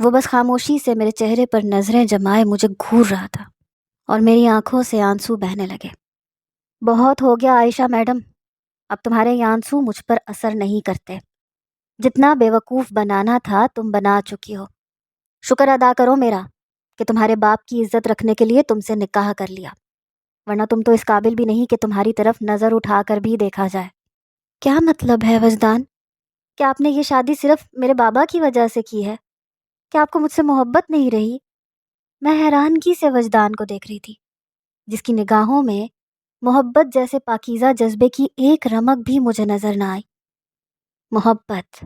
وہ بس خاموشی سے میرے چہرے پر نظریں جمائے مجھے گھور رہا تھا اور میری آنکھوں سے آنسو بہنے لگے۔ بہت ہو گیا عائشہ میڈم، اب تمہارے یہ آنسو مجھ پر اثر نہیں کرتے۔ جتنا بے وقوف بنانا تھا تم بنا چکی ہو۔ شکر ادا کرو میرا کہ تمہارے باپ کی عزت رکھنے کے لیے تم سے نکاح کر لیا، ورنہ تم تو اس قابل بھی نہیں کہ تمہاری طرف نظر اٹھا کر بھی دیکھا جائے۔ کیا مطلب ہے وجدان؟ کیا آپ نے یہ شادی صرف میرے بابا کی وجہ سے کی ہے؟ کیا آپ کو مجھ سے محبت نہیں رہی؟ میں حیرانگی سے وجدان کو دیکھ رہی تھی، جس کی نگاہوں میں محبت جیسے پاکیزہ جذبے کی ایک رمق بھی مجھے نظر نہ آئی۔ محبت،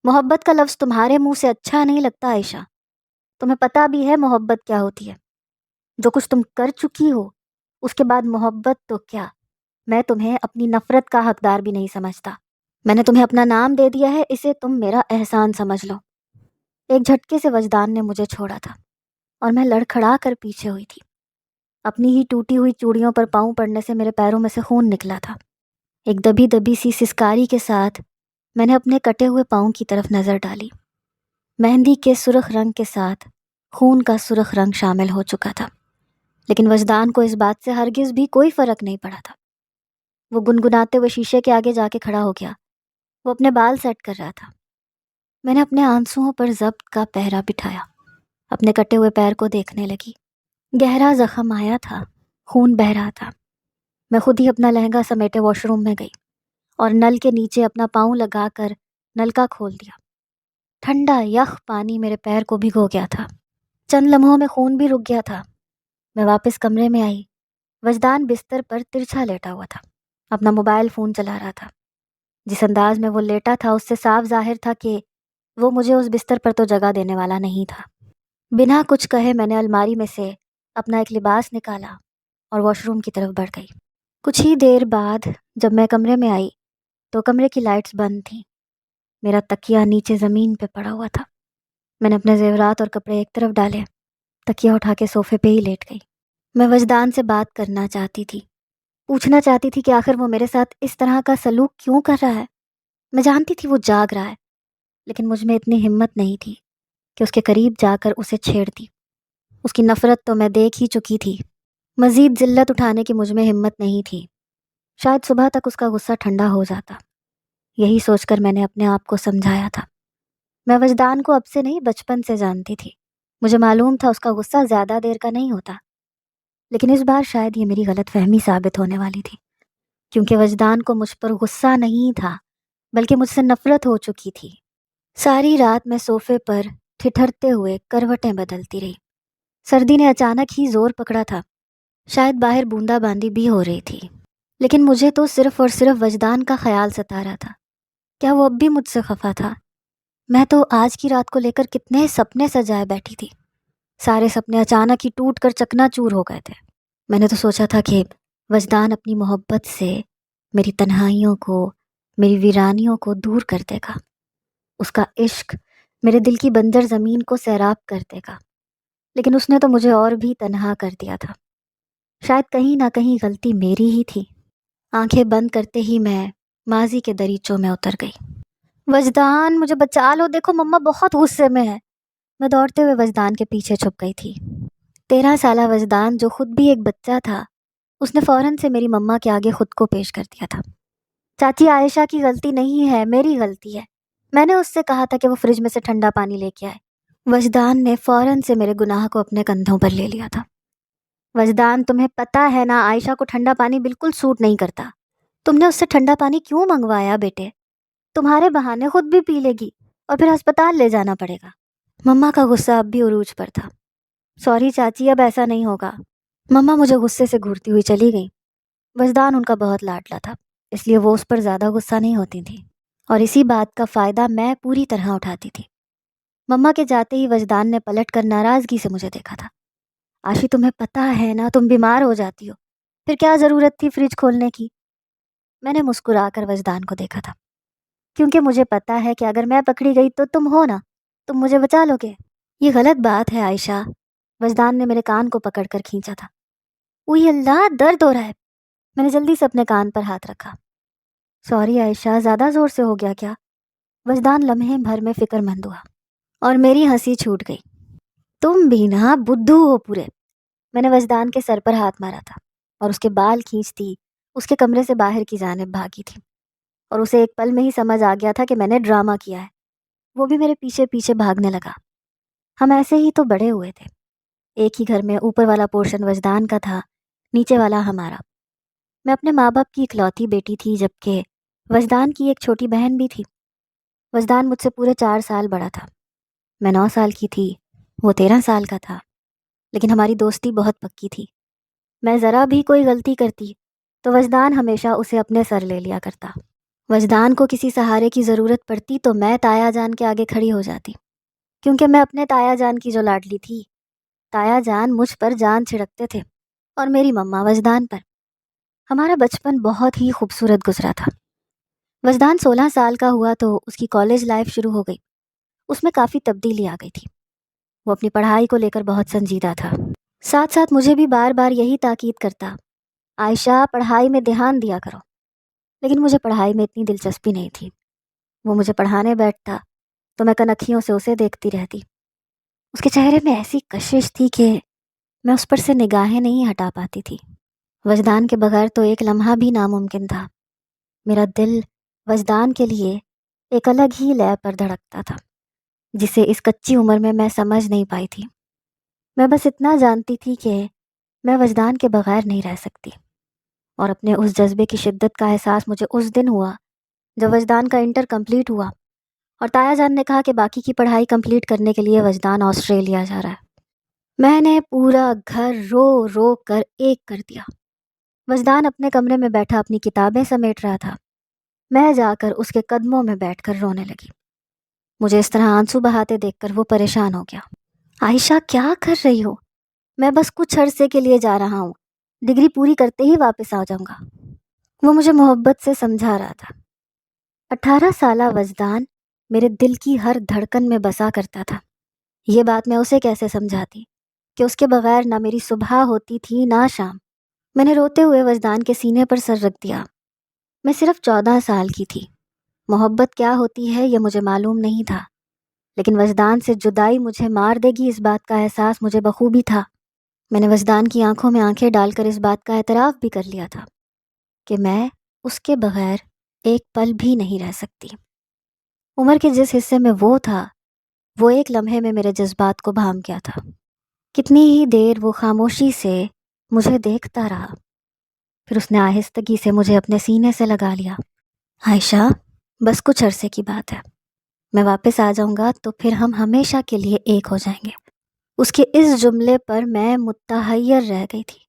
محبت کا لفظ تمہارے منہ سے اچھا نہیں لگتا عائشہ۔ تمہیں پتہ بھی ہے محبت کیا ہوتی ہے؟ جو کچھ تم کر چکی ہو اس کے بعد محبت تو کیا، میں تمہیں اپنی نفرت کا حقدار بھی نہیں سمجھتا۔ میں نے تمہیں اپنا نام دے دیا ہے، اسے تم میرا احسان سمجھ لو۔ ایک جھٹکے سے وجدان نے مجھے چھوڑا تھا اور میں لڑکھڑا کر پیچھے ہوئی تھی۔ اپنی ہی ٹوٹی ہوئی چوڑیوں پر پاؤں پڑنے سے میرے پیروں میں سے خون نکلا تھا۔ ایک دبی دبی سی سسکاری کے ساتھ میں نے اپنے کٹے ہوئے پاؤں کی طرف نظر ڈالی۔ مہندی کے سرخ رنگ کے ساتھ خون کا سرخ رنگ شامل ہو چکا تھا، لیکن وجدان کو اس بات سے ہرگز بھی کوئی فرق نہیں پڑا تھا۔ وہ گنگناتے ہوئے شیشے کے آگے جا کے کھڑا ہو گیا۔ وہ اپنے بال سیٹ کر رہا تھا۔ میں نے اپنے آنسوؤں پر ضبط کا پہرا بٹھایا، اپنے کٹے ہوئے پیر کو دیکھنے لگی۔ گہرا زخم آیا تھا، خون بہہ رہا تھا۔ میں خود ہی اپنا لہنگا سمیٹے واش روم میں گئی اور نل کے نیچے اپنا پاؤں لگا کر نلکا کھول دیا۔ ٹھنڈا یخ پانی میرے پیر کو بھگو گیا تھا۔ چند لمحوں میں خون بھی رک گیا تھا۔ میں واپس کمرے میں آئی۔ وجدان بستر پر ترچھا لیٹا ہوا تھا، اپنا موبائل فون چلا رہا تھا۔ جس انداز میں وہ لیٹا تھا اس سے صاف ظاہر تھا کہ وہ مجھے اس بستر پر تو جگہ دینے والا نہیں تھا۔ بنا کچھ کہے میں نے الماری میں سے اپنا ایک لباس نکالا اور واش روم کی طرف بڑھ گئی۔ کچھ ہی دیر بعد جب میں کمرے میں آئی تو کمرے کی لائٹس بند تھیں۔ میرا تکیہ نیچے زمین پہ پڑا ہوا تھا۔ میں نے اپنے زیورات اور کپڑے ایک طرف ڈالے، تکیہ اٹھا کے صوفے پہ ہی لیٹ گئی۔ میں وجدان سے بات کرنا چاہتی تھی، پوچھنا چاہتی تھی کہ آخر وہ میرے ساتھ اس طرح کا سلوک کیوں کر رہا ہے۔ میں جانتی تھی وہ جاگ رہا ہے، لیکن مجھ میں اتنی ہمت نہیں تھی کہ اس کے قریب جا کر اسے چھیڑتی۔ اس کی نفرت تو میں دیکھ ہی چکی تھی، مزید ذلت اٹھانے کی مجھ میں ہمت نہیں تھی۔ شاید صبح تک اس کا غصہ ٹھنڈا ہو جاتا، یہی سوچ کر میں نے اپنے آپ کو سمجھایا تھا۔ میں وجدان کو اب سے نہیں بچپن سے جانتی تھی۔ مجھے معلوم تھا اس کا غصہ زیادہ دیر کا نہیں ہوتا، لیکن اس بار شاید یہ میری غلط فہمی ثابت ہونے والی تھی، کیونکہ وجدان کو مجھ پر غصہ نہیں تھا بلکہ مجھ سے نفرت ہو چکی تھی۔ ساری رات میں صوفے پر ٹھٹھرتے ہوئے کروٹیں بدلتی رہی۔ سردی نے اچانک ہی زور پکڑا تھا، شاید باہر بوندا باندی بھی ہو رہی تھی، لیکن مجھے تو صرف اور صرف وجدان کا خیال ستا رہا تھا۔ کیا وہ اب بھی مجھ سے خفا تھا؟ میں تو آج کی رات کو لے کر کتنے سپنے سجائے بیٹھی تھی، سارے سپنے اچانک ہی ٹوٹ کر چکنا چور ہو گئے تھے۔ میں نے تو سوچا تھا کہ وجدان اپنی محبت سے میری تنہائیوں کو، میری ویرانیوں کو دور کر دے گا۔ اس کا عشق میرے دل کی بنجر زمین کو سیراب کر دے گا، لیکن اس نے تو مجھے اور بھی تنہا کر دیا تھا۔ شاید کہیں نہ کہیں غلطی میری ہی تھی۔ آنکھیں بند کرتے ہی میں ماضی کے دریچوں میں اتر گئی۔ وجدان مجھے بچا لو، دیکھو مما بہت غصے میں ہے۔ میں دوڑتے ہوئے وجدان کے پیچھے چھپ گئی تھی۔ 13 سالہ وجدان جو خود بھی ایک بچہ تھا، اس نے فوراً سے میری مما کے آگے خود کو پیش کر دیا تھا۔ چاچی عائشہ کی غلطی نہیں ہے، میری غلطی ہے۔ میں نے اس سے کہا تھا کہ وہ فریج میں سے ٹھنڈا پانی لے کے آئے۔ وجدان نے فوراً سے میرے گناہ کو اپنے کندھوں پر لے لیا تھا۔ وجدان تمہیں پتہ ہے نا عائشہ کو ٹھنڈا پانی بالکل سوٹ نہیں کرتا۔ تم نے اس سے ٹھنڈا پانی کیوں منگوایا بیٹے؟ تمہارے بہانے خود بھی پی لے گی اور پھر ہسپتال لے جانا پڑے گا۔ مما کا غصہ اب بھی عروج پر تھا۔ سوری چاچی، اب ایسا نہیں ہوگا۔ مما مجھے غصے سے گھورتی ہوئی چلی گئی۔ وجدان ان کا بہت لاڈلا تھا، اس لیے وہ اس پر زیادہ غصہ نہیں ہوتی تھی، اور اسی بات کا فائدہ میں پوری طرح اٹھاتی تھی۔ مما کے جاتے ہی وجدان نے پلٹ کر ناراضگی سے مجھے دیکھا تھا۔ آشی تمہیں پتہ ہے نا تم بیمار ہو جاتی ہو، پھر کیا ضرورت تھی فریج کھولنے کی؟ میں نے مسکرا کر وجدان کو دیکھا تھا، کیونکہ مجھے پتہ ہے کہ اگر میں پکڑی گئی تو تم ہو نا، تم مجھے بچا لو گے۔ یہ غلط بات ہے عائشہ، وجدان نے میرے کان کو پکڑ کر کھینچا تھا۔ اوئی اللہ، درد ہو رہا ہے۔ میں نے جلدی سے اپنے کان پر ہاتھ رکھا۔ سوری عائشہ، زیادہ زور سے ہو گیا کیا؟ وجدان لمحے بھر میں فکر مند ہوا اور میری ہنسی چھوٹ گئی۔ تم بھی نا بدھو ہو پورے۔ میں نے وجدان کے سر پر ہاتھ مارا تھا اور اس کے بال کھینچتی اس کے کمرے سے باہر کی جانب بھاگی تھی، اور اسے ایک پل میں ہی سمجھ آ گیا تھا کہ میں نے ڈرامہ کیا ہے۔ وہ بھی میرے پیچھے پیچھے بھاگنے لگا۔ ہم ایسے ہی تو بڑے ہوئے تھے، ایک ہی گھر میں اوپر والا پورشن وجدان کا تھا، نیچے والا ہمارا۔ میں اپنے ماں باپ کی اکلوتی بیٹی تھی، جبکہ وجدان کی ایک چھوٹی بہن بھی تھی۔ وجدان مجھ سے پورے 4 سال بڑا تھا۔ میں 9 سال کی تھی، وہ 13 سال کا تھا، لیکن ہماری دوستی بہت پکی تھی۔ میں ذرا بھی کوئی غلطی کرتی تو وجدان ہمیشہ اسے اپنے سر لے لیا کرتا۔ وجدان کو کسی سہارے کی ضرورت پڑتی تو میں تایا جان کے آگے کھڑی ہو جاتی، کیونکہ میں اپنے تایا جان کی جو لاڈلی تھی۔ تایا جان مجھ پر جان چھڑکتے تھے اور میری مما وجدان پر۔ ہمارا بچپن بہت ہی خوبصورت گزرا تھا۔ وجدان 16 سال کا ہوا تو اس کی کالج لائف شروع ہو گئی۔ اس میں کافی تبدیلی آ گئی تھی۔ وہ اپنی پڑھائی کو لے کر بہت سنجیدہ تھا، ساتھ ساتھ مجھے بھی بار بار یہی تاکید کرتا، عائشہ پڑھائی میں دھیان دیا کرو۔ لیکن مجھے پڑھائی میں اتنی دلچسپی نہیں تھی۔ وہ مجھے پڑھانے بیٹھتا تو میں کنکھیوں سے اسے دیکھتی رہتی۔ اس کے چہرے میں ایسی کشش تھی کہ میں اس پر سے نگاہیں نہیں ہٹا پاتی تھی۔ وجدان کے بغیر تو ایک لمحہ بھی ناممکن تھا۔ میرا دل وجدان کے لیے ایک الگ ہی لے پر دھڑکتا تھا، جسے اس کچی عمر میں سمجھ نہیں پائی تھی۔ میں بس اتنا جانتی تھی کہ میں وجدان کے بغیر نہیں رہ سکتی، اور اپنے اس جذبے کی شدت کا احساس مجھے اس دن ہوا جب وجدان کا انٹر کمپلیٹ ہوا اور تایا جان نے کہا کہ باقی کی پڑھائی کمپلیٹ کرنے کے لیے وجدان آسٹریلیا جا رہا ہے۔ میں نے پورا گھر رو رو کر ایک کر دیا۔ وجدان اپنے کمرے میں بیٹھا اپنی کتابیں سمیٹ رہا تھا۔ میں جا کر اس کے قدموں میں بیٹھ کر رونے لگی۔ مجھے اس طرح آنسو بہاتے دیکھ کر وہ پریشان ہو گیا۔ عائشہ کیا کر رہی ہو؟ میں بس کچھ عرصے کے لیے جا رہا ہوں، ڈگری پوری کرتے ہی واپس آ جاؤں گا، وہ مجھے محبت سے سمجھا رہا تھا۔ 18 سالہ وجدان میرے دل کی ہر دھڑکن میں بسا کرتا تھا۔ یہ بات میں اسے کیسے سمجھاتی کہ اس کے بغیر نہ میری صبح ہوتی تھی نہ شام۔ میں نے روتے ہوئے وجدان کے سینے پر سر رکھ دیا۔ میں صرف 14 سال کی تھی۔ محبت کیا ہوتی ہے یہ مجھے معلوم نہیں تھا، لیکن وجدان سے جدائی مجھے مار دے گی اس بات کا احساس مجھے بخوبی تھا۔ میں نے وجدان کی آنکھوں میں آنکھیں ڈال کر اس بات کا اعتراف بھی کر لیا تھا کہ میں اس کے بغیر ایک پل بھی نہیں رہ سکتی۔ عمر کے جس حصے میں وہ تھا، وہ ایک لمحے میں میرے جذبات کو بھام گیا تھا۔ کتنی ہی دیر وہ خاموشی سے مجھے دیکھتا رہا، پھر اس نے آہستگی سے مجھے اپنے سینے سے لگا لیا۔ عائشہ، بس کچھ عرصے کی بات ہے، میں واپس آ جاؤں گا تو پھر ہم ہمیشہ کے لیے ایک ہو جائیں گے۔ اس کے اس جملے پر میں متحیر رہ گئی تھی،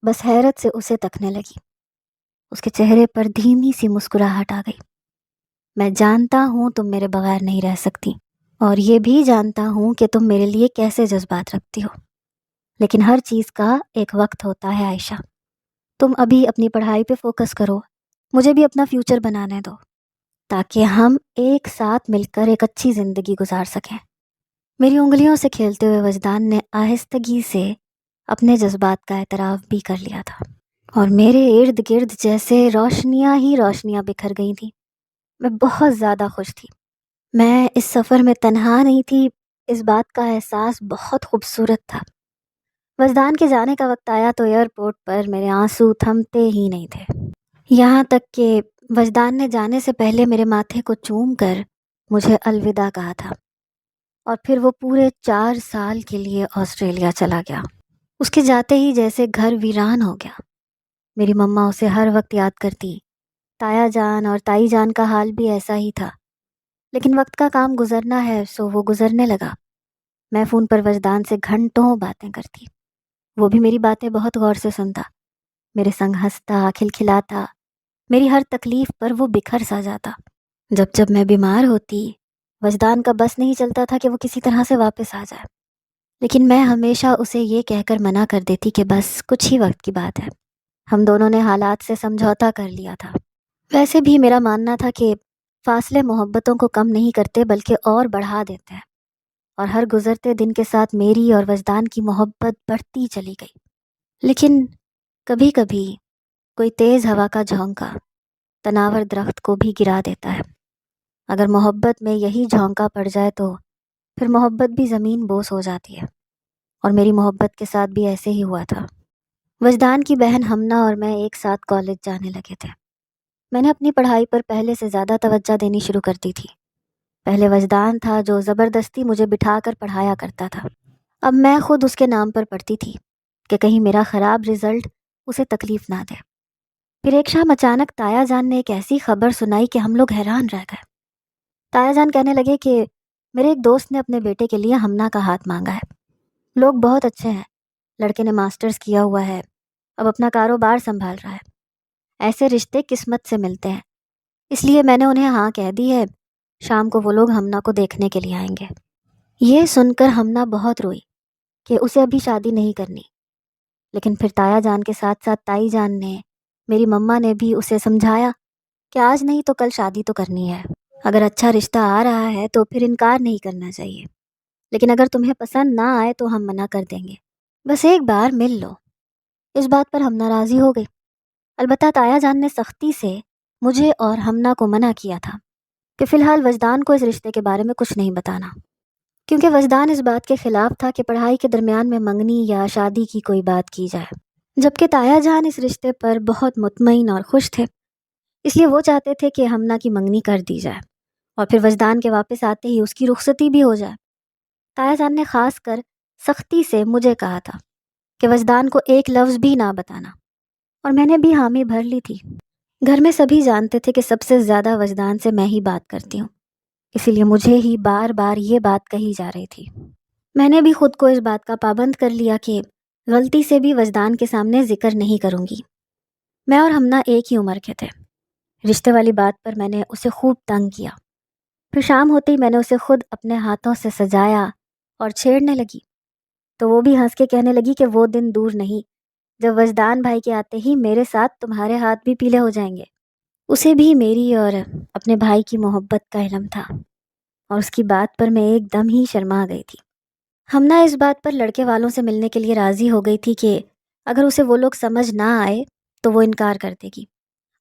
بس حیرت سے اسے تکنے لگی۔ اس کے چہرے پر دھیمی سی مسکراہٹ آ گئی۔ میں جانتا ہوں تم میرے بغیر نہیں رہ سکتی، اور یہ بھی جانتا ہوں کہ تم میرے لیے کیسے جذبات رکھتی ہو، لیکن ہر چیز کا ایک وقت ہوتا ہے عائشہ۔ تم ابھی اپنی پڑھائی پہ فوکس کرو، مجھے بھی اپنا فیوچر بنانے دو، تاکہ ہم ایک ساتھ مل کر ایک اچھی زندگی گزار سکیں۔ میری انگلیوں سے کھیلتے ہوئے وجدان نے آہستگی سے اپنے جذبات کا اعتراف بھی کر لیا تھا، اور میرے ارد گرد جیسے روشنیاں ہی روشنیاں بکھر گئی تھیں۔ میں بہت زیادہ خوش تھی۔ میں اس سفر میں تنہا نہیں تھی، اس بات کا احساس بہت خوبصورت تھا۔ وجدان کے جانے کا وقت آیا تو ایئرپورٹ پر میرے آنسو تھمتے ہی نہیں تھے، یہاں تک کہ وجدان نے جانے سے پہلے میرے ماتھے کو چوم کر مجھے الوداع کہا تھا، اور پھر وہ پورے 4 سال کے لیے آسٹریلیا چلا گیا۔ اس کے جاتے ہی جیسے گھر ویران ہو گیا۔ میری مما اسے ہر وقت یاد کرتی، تایا جان اور تائی جان کا حال بھی ایسا ہی تھا، لیکن وقت کا کام گزرنا ہے سو وہ گزرنے لگا۔ میں فون پر وجدان سے گھنٹوں باتیں کرتی، وہ بھی میری باتیں بہت غور سے سنتا، میرے سنگ ہنستا، کھلکھلاتا، میری ہر تکلیف پر وہ بکھر سا جاتا۔ جب میں بیمار ہوتی، وجدان کا بس نہیں چلتا تھا کہ وہ کسی طرح سے واپس آ جائے، لیکن میں ہمیشہ اسے یہ کہہ کر منع کر دیتی کہ بس کچھ ہی وقت کی بات ہے۔ ہم دونوں نے حالات سے سمجھوتا کر لیا تھا۔ ویسے بھی میرا ماننا تھا کہ فاصلے محبتوں کو کم نہیں کرتے بلکہ اور بڑھا دیتے ہیں، اور ہر گزرتے دن کے ساتھ میری اور وجدان کی محبت بڑھتی چلی گئی۔ لیکن کبھی کبھی کوئی تیز ہوا کا جھونکا تناور درخت کو بھی گرا دیتا ہے۔ اگر محبت میں یہی جھونکا پڑ جائے تو پھر محبت بھی زمین بوس ہو جاتی ہے، اور میری محبت کے ساتھ بھی ایسے ہی ہوا تھا۔ وجدان کی بہن ہمنا اور میں ایک ساتھ کالج جانے لگے تھے۔ میں نے اپنی پڑھائی پر پہلے سے زیادہ توجہ دینی شروع کر دی تھی۔ پہلے وجدان تھا جو زبردستی مجھے بٹھا کر پڑھایا کرتا تھا، اب میں خود اس کے نام پر پڑھتی تھی کہ کہیں میرا خراب رزلٹ اسے تکلیف نہ دے۔ پھر ایک شام اچانک تایا جان نے ایک ایسی خبر سنائی کہ ہم لوگ حیران رہ گئے۔ تایا جان کہنے لگے کہ میرے ایک دوست نے اپنے بیٹے کے لیے ہمنا کا ہاتھ مانگا ہے، لوگ بہت اچھے ہیں، لڑکے نے ماسٹرز کیا ہوا ہے، اب اپنا کاروبار سنبھال رہا ہے، ایسے رشتے قسمت سے ملتے ہیں، اس لیے میں نے انہیں ہاں کہہ دی ہے، شام کو وہ لوگ ہمنا کو دیکھنے کے لیے آئیں گے۔ یہ سن کر ہمنا بہت روئی کہ اسے ابھی شادی نہیں کرنی، لیکن پھر تایا جان کے ساتھ ساتھ تائی جان نے، میری مما نے بھی اسے سمجھایا کہ آج نہیں تو کل شادی تو کرنی ہے، اگر اچھا رشتہ آ رہا ہے تو پھر انکار نہیں کرنا چاہیے، لیکن اگر تمہیں پسند نہ آئے تو ہم منع کر دیں گے، بس ایک بار مل لو۔ اس بات پر ہم ناراضی ہو گئی، البتہ تایا جان نے سختی سے مجھے اور ہمنا کو منع کیا تھا کہ فی الحال وجدان کو اس رشتے کے بارے میں کچھ نہیں بتانا، کیونکہ وجدان اس بات کے خلاف تھا کہ پڑھائی کے درمیان میں منگنی یا شادی کی کوئی بات کی جائے، جبکہ تایا جان اس رشتے پر بہت مطمئن اور خوش تھے، اس لیے وہ چاہتے تھے کہ ہمنا کی منگنی کر دی جائے اور پھر وجدان کے واپس آتے ہی اس کی رخصتی بھی ہو جائے۔ تایا جان نے خاص کر سختی سے مجھے کہا تھا کہ وجدان کو ایک لفظ بھی نہ بتانا، اور میں نے بھی حامی بھر لی تھی۔ گھر میں سبھی جانتے تھے کہ سب سے زیادہ وجدان سے میں ہی بات کرتی ہوں، اسی لیے مجھے ہی بار بار یہ بات کہی جا رہی تھی۔ میں نے بھی خود کو اس بات کا پابند کر لیا کہ غلطی سے بھی وجدان کے سامنے ذکر نہیں کروں گی۔ میں اور ہمنا ایک ہی عمر کے تھے، رشتے والی بات پر میں نے اسے خوب تنگ کیا۔ پھر شام ہوتے ہی میں نے اسے خود اپنے ہاتھوں سے سجایا اور چھیڑنے لگی، تو وہ بھی ہنس کے کہنے لگی کہ وہ دن دور نہیں جب وجدان بھائی کے آتے ہی میرے ساتھ تمہارے ہاتھ بھی پیلے ہو جائیں گے۔ اسے بھی میری اور اپنے بھائی کی محبت کا علم تھا، اور اس کی بات پر میں ایک دم ہی شرما گئی تھی۔ ہمنا اس بات پر لڑکے والوں سے ملنے کے لیے راضی ہو گئی تھی کہ اگر اسے وہ لوگ سمجھ نہ آئے تو وہ انکار کر دے گی،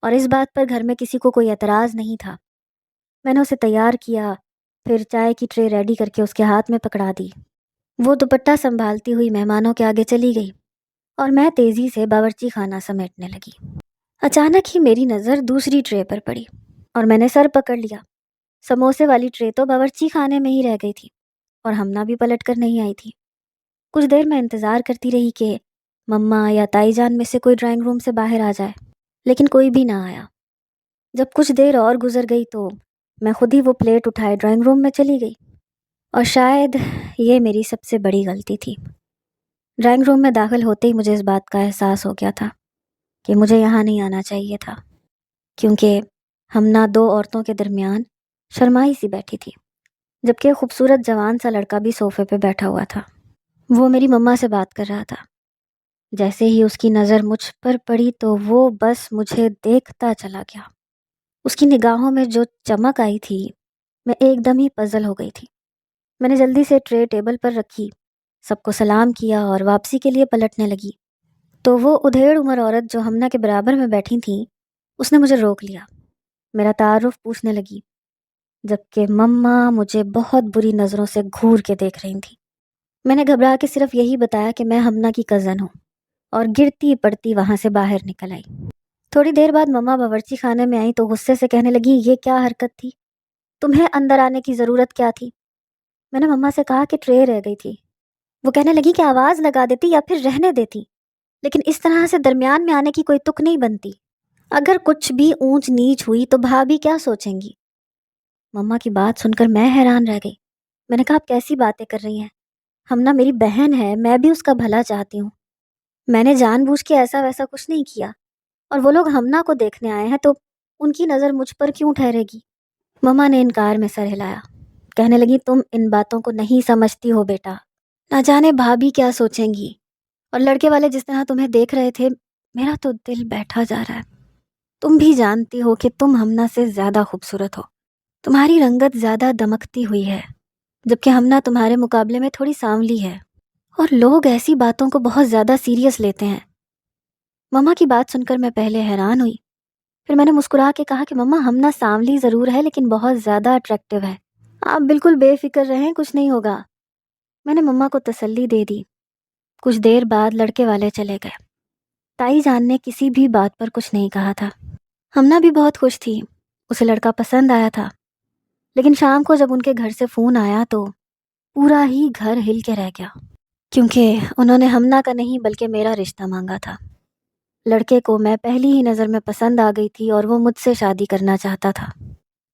اور اس بات پر گھر میں کسی کو کوئی اعتراض نہیں تھا۔ میں نے اسے تیار کیا، پھر چائے کی ٹرے ریڈی کر کے اس کے ہاتھ میں پکڑا دی۔ وہ دوپٹہ سنبھالتی ہوئی مہمانوں کے آگے چلی گئی، اور میں تیزی سے باورچی خانہ سمیٹنے لگی۔ اچانک ہی میری نظر دوسری ٹرے پر پڑی، اور میں نے سر پکڑ لیا۔ سموسے والی ٹرے تو باورچی خانے میں ہی رہ گئی تھی، اور ہمنا بھی پلٹ کر نہیں آئی تھی۔ کچھ دیر میں انتظار کرتی رہی کہ مما یا تائی جان میں سے کوئی ڈرائنگ روم سے باہر آ جائے، لیکن کوئی بھی نہ آیا۔ جب کچھ دیر اور گزر گئی تو میں خود ہی وہ پلیٹ اٹھائے ڈرائنگ روم میں چلی گئی، اور شاید یہ میری سب سے بڑی غلطی تھی۔ ڈرائنگ روم میں داخل ہوتے ہی مجھے اس بات کا احساس ہو گیا تھا کہ مجھے یہاں نہیں آنا چاہیے تھا، کیونکہ ہمنا دو عورتوں کے درمیان شرمائی سی بیٹھی تھی، جبکہ خوبصورت جوان سا لڑکا بھی صوفے پہ بیٹھا ہوا تھا۔ وہ میری مما سے بات کر رہا تھا۔ جیسے ہی اس کی نظر مجھ پر پڑی تو وہ بس مجھے دیکھتا چلا گیا۔ اس کی نگاہوں میں جو چمک آئی تھی، میں ایک دم ہی پزل ہو گئی تھی۔ میں نے جلدی سے ٹرے ٹیبل پر رکھی، سب کو سلام کیا اور واپسی کے لیے پلٹنے لگی، تو وہ ادھیڑ عمر عورت جو ہمنا کے برابر میں بیٹھی تھی، اس نے مجھے روک لیا، میرا تعارف پوچھنے لگی، جبکہ مما مجھے بہت بری نظروں سے گھور کے دیکھ رہی تھی۔ میں نے گھبرا کے صرف یہی بتایا کہ میں ہمنا کی کزن ہوں، اور گرتی پڑتی وہاں سے باہر نکل آئی۔ تھوڑی دیر بعد مما باورچی خانے میں آئی تو غصے سے کہنے لگی، یہ کیا حرکت تھی؟ تمہیں اندر آنے کی ضرورت کیا تھی؟ میں نے مما سے کہا کہ ٹرے رہ گئی تھی۔ وہ کہنے لگی کہ آواز لگا دیتی یا پھر رہنے دیتی، لیکن اس طرح سے درمیان میں آنے کی کوئی تک نہیں بنتی، اگر کچھ بھی اونچ نیچ ہوئی تو بھابھی کیا سوچیں گی؟ مما کی بات سن کر میں حیران رہ گئی۔ میں نے کہا، آپ کیسی باتیں کر رہی ہیں؟ ہمنا میری بہن ہے، میں بھی اس کا بھلا چاہتی ہوں، میں نے جان بوجھ کے ایسا ویسا کچھ نہیں کیا، اور وہ لوگ ہمنا کو دیکھنے آئے ہیں تو ان کی نظر مجھ پر کیوں ٹھہرے گی؟ مما نے انکار میں سر ہلایا، کہنے لگی، تم ان باتوں کو نہیں سمجھتی ہو بیٹا، نہ جانے بھابھی کیا سوچیں گی، اور لڑکے والے جس طرح تمہیں دیکھ رہے تھے، میرا تو دل بیٹھا جا رہا ہے۔ تم بھی جانتی ہو کہ تم ہمنا سے زیادہ خوبصورت ہو، تمہاری رنگت زیادہ دمکتی ہوئی ہے، جبکہ ہمنا تمہارے مقابلے میں تھوڑی سانولی ہے، اور لوگ ایسی باتوں کو بہت زیادہ سیریس لیتے ہیں۔ مما کی بات سن کر میں پہلے حیران ہوئی، پھر میں نے مسکرا کے کہا کہ مما، ہمنا سانولی ضرور ہے لیکن بہت زیادہ اٹریکٹیو ہے، آپ بالکل بے فکر رہیں، کچھ نہیں ہوگا، میں نے مما کو تسلی دے دی۔ کچھ دیر بعد لڑکے والے چلے گئے۔ تائی جان نے کسی بھی بات پر کچھ نہیں کہا تھا۔ ہمنا بھی بہت خوش تھی، اسے لڑکا پسند آیا تھا، لیکن شام کو جب ان کے گھر سے فون آیا تو پورا ہی گھر ہل کے رہ گیا، کیونکہ انہوں نے ہمنا کا نہیں بلکہ میرا رشتہ مانگا تھا۔ لڑکے کو میں پہلی ہی نظر میں پسند آ گئی تھی اور وہ مجھ سے شادی کرنا چاہتا تھا۔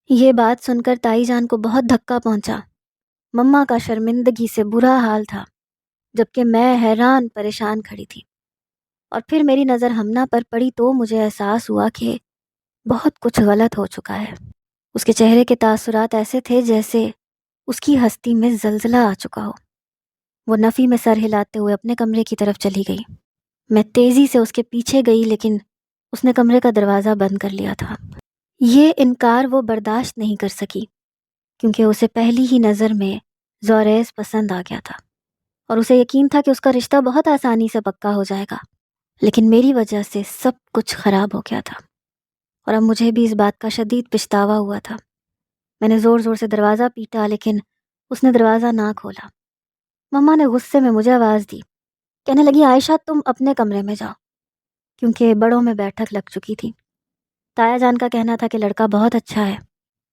یہ بات سن کر تائی جان کو بہت دھکا پہنچا۔ مما کا شرمندگی سے برا حال تھا، جبکہ میں حیران پریشان کھڑی تھی۔ اور پھر میری نظر ہمنا پر پڑی تو مجھے احساس ہوا کہ بہت کچھ غلط ہو چکا ہے۔ اس کے چہرے کے تاثرات ایسے تھے جیسے اس کی ہستی میں زلزلہ آ چکا ہو۔ وہ نفی میں سر ہلاتے ہوئے اپنے کمرے کی طرف چلی گئی۔ میں تیزی سے اس کے پیچھے گئی، لیکن اس نے کمرے کا دروازہ بند کر لیا تھا۔ یہ انکار وہ برداشت نہیں کر سکی، کیونکہ اسے پہلی ہی نظر میں زوریز پسند آ گیا تھا اور اسے یقین تھا کہ اس کا رشتہ بہت آسانی سے پکا ہو جائے گا۔ لیکن میری وجہ سے سب کچھ خراب ہو گیا تھا، اور اب مجھے بھی اس بات کا شدید پچھتاوا ہوا تھا۔ میں نے زور زور سے دروازہ پیٹا، لیکن اس نے دروازہ نہ کھولا۔ مما نے غصے میں مجھے آواز دی، کہنے لگی، عائشہ تم اپنے کمرے میں جاؤ، کیونکہ بڑوں میں بیٹھک لگ چکی تھی۔ تایا جان کا کہنا تھا کہ لڑکا بہت اچھا ہے،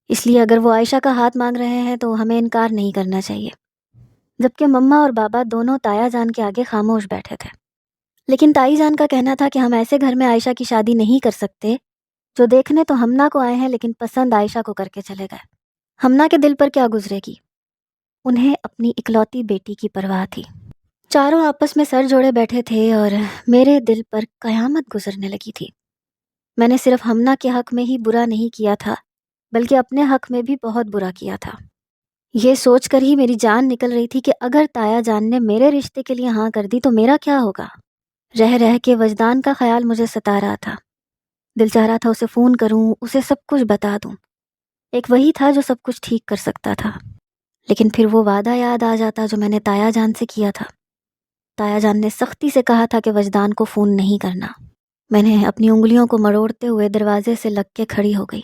اس لیے اگر وہ عائشہ کا ہاتھ مانگ رہے ہیں تو ہمیں انکار نہیں کرنا چاہیے۔ جبکہ مما اور بابا دونوں تایا جان کے آگے خاموش بیٹھے تھے۔ لیکن تائی جان کا کہنا تھا کہ ہم ایسے گھر میں عائشہ کی شادی نہیں کر سکتے جو دیکھنے تو ہمنا کو آئے ہیں لیکن پسند عائشہ کو کر کے چلے گئے۔ ہمنا کے دل پر کیا گزرے گی؟ انہیں اپنی اکلوتی بیٹی کی پرواہ تھی۔ چاروں آپس میں سر جوڑے بیٹھے تھے اور میرے دل پر قیامت گزرنے لگی تھی۔ میں نے صرف ہمنا کے حق میں ہی برا نہیں کیا تھا، بلکہ اپنے حق میں بھی بہت برا کیا تھا۔ یہ سوچ کر ہی میری جان نکل رہی تھی کہ اگر تایا جان نے میرے رشتے کے لیے ہاں کر دی تو میرا کیا ہوگا؟ رہ رہ کے وجدان کا خیال مجھے ستا رہا تھا۔ دل چاہ رہا تھا اسے فون کروں، اسے سب کچھ بتا دوں۔ ایک وہی تھا جو سب کچھ ٹھیک کر سکتا تھا۔ لیکن پھر وہ وعدہ یاد آ جاتا جو میں نے تایا جان سے کیا تھا۔ تایا جان نے سختی سے کہا تھا کہ وجدان کو فون نہیں کرنا۔ میں نے اپنی انگلیوں کو مروڑتے ہوئے دروازے سے لگ کے کھڑی ہو گئی۔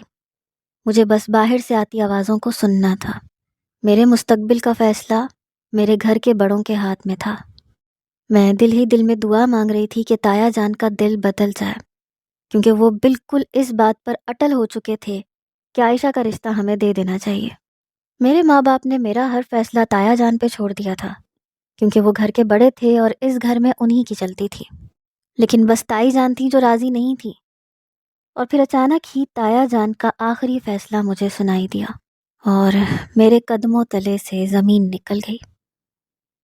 مجھے بس باہر سے آتی آوازوں کو سننا تھا۔ میرے مستقبل کا فیصلہ میرے گھر کے بڑوں کے ہاتھ میں تھا۔ میں دل ہی دل میں دعا مانگ رہی تھی کہ تایا جان کا دل بدل جائے، کیونکہ وہ بالکل اس بات پر اٹل ہو چکے تھے کہ عائشہ کا رشتہ ہمیں دے دینا چاہیے۔ میرے ماں باپ نے میرا ہر فیصلہ تایا جان پہ چھوڑ دیا تھا، کیونکہ وہ گھر کے بڑے تھے اور اس گھر میں انہی کی چلتی تھی۔ لیکن بس تائی جان تھی جو راضی نہیں تھی۔ اور پھر اچانک ہی تایا جان کا آخری فیصلہ مجھے سنائی دیا اور میرے قدموں تلے سے زمین نکل گئی۔